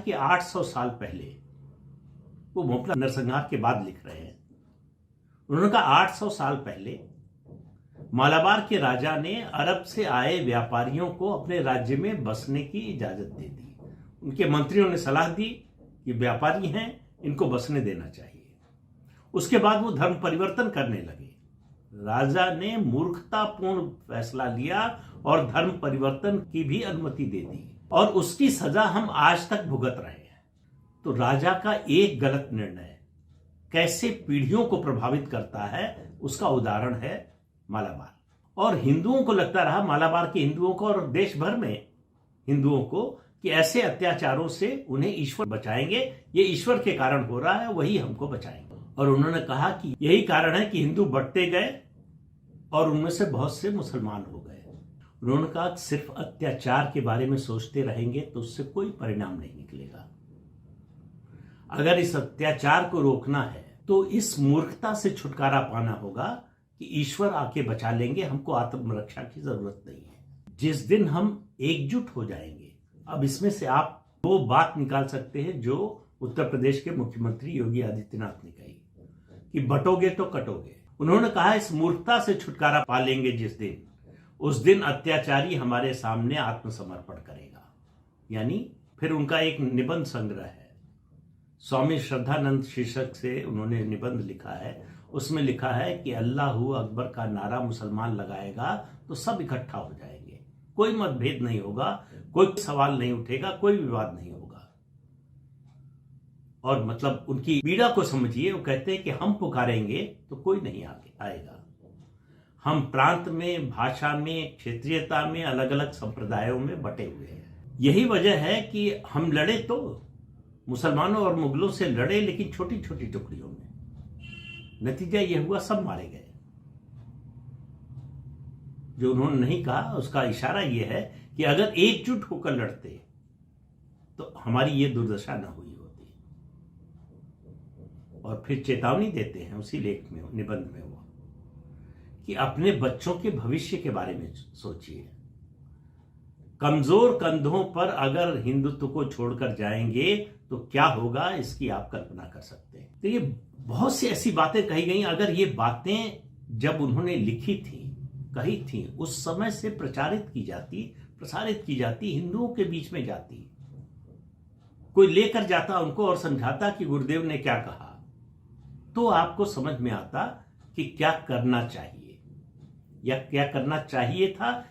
कि 800 साल पहले, वो भोपला नरसंहार के बाद लिख रहे हैं, उन्होंने कहा 800 साल पहले मालाबार के राजा ने अरब से आए व्यापारियों को अपने राज्य में बसने की इजाजत दे दी। उनके मंत्रियों ने सलाह दी कि व्यापारी हैं, इनको बसने देना चाहिए। उसके बाद वो धर्म परिवर्तन करने लगे। राजा ने मूर्खतापूर्ण फैसला लिया और धर्म परिवर्तन की भी अनुमति दे दी, और उसकी सजा हम आज तक भुगत रहे हैं। तो राजा का एक गलत निर्णय कैसे पीढ़ियों को प्रभावित करता है, उसका उदाहरण है मालाबार। और हिंदुओं को लगता रहा, मालाबार के हिंदुओं को और देश भर में हिंदुओं को, कि ऐसे अत्याचारों से उन्हें ईश्वर बचाएंगे, ये ईश्वर के कारण हो रहा है, वही हमको बचाएंगे। और उन्होंने कहा कि यही कारण है कि हिंदू बढ़ते गए और उनमें से बहुत से मुसलमान हो गए। उन्होंने कहा सिर्फ अत्याचार के बारे में सोचते रहेंगे तो उससे कोई परिणाम नहीं निकलेगा। अगर इस अत्याचार को रोकना है तो इस मूर्खता से छुटकारा पाना होगा कि ईश्वर आके बचा लेंगे, हमको आत्मरक्षा की जरूरत नहीं है। जिस दिन हम एकजुट हो जाएंगे, अब इसमें से आप वो बात निकाल सकते हैं जो उत्तर प्रदेश के मुख्यमंत्री योगी आदित्यनाथ ने कही कि बटोगे तो कटोगे। उन्होंने कहा इस मूर्खता से छुटकारा पा लेंगे जिस दिन, उस दिन अत्याचारी हमारे सामने आत्मसमर्पण करेगा। यानी फिर उनका एक निबंध संग्रह है, स्वामी श्रद्धानंद शीर्षक से उन्होंने निबंध लिखा है। उसमें लिखा है कि अल्लाहू अकबर का नारा मुसलमान लगाएगा तो सब इकट्ठा हो जाएंगे, कोई मतभेद नहीं होगा, कोई सवाल नहीं उठेगा, कोई विवाद नहीं होगा। और मतलब उनकी पीड़ा को समझिए। वो कहते हैं कि हम पुकारेंगे तो कोई नहीं आगे आएगा। हम प्रांत में, भाषा में, क्षेत्रीयता में, अलग अलग संप्रदायों में बटे हुए हैं। यही वजह है कि हम लड़े तो मुसलमानों और मुगलों से लड़े, लेकिन छोटी छोटी टुकड़ियों में। नतीजा यह हुआ सब मारे गए। जो उन्होंने नहीं कहा उसका इशारा यह है कि अगर एकजुट होकर लड़ते तो हमारी ये दुर्दशा न हुई होती। और फिर चेतावनी देते हैं उसी लेख में, निबंध में, वो कि अपने बच्चों के भविष्य के बारे में सोचिए। कमजोर कंधों पर अगर हिंदुत्व को छोड़कर जाएंगे तो क्या होगा, इसकी आप कल्पना कर सकते हैं। तो ये बहुत सी ऐसी बातें कही गई। अगर ये बातें जब उन्होंने लिखी थी, कही थी, उस समय से प्रसारित की जाती, हिंदुओं के बीच में जाती, कोई लेकर जाता उनको और समझाता कि गुरुदेव ने क्या कहा, तो आपको समझ में आता कि क्या करना चाहिए या क्या करना चाहिए था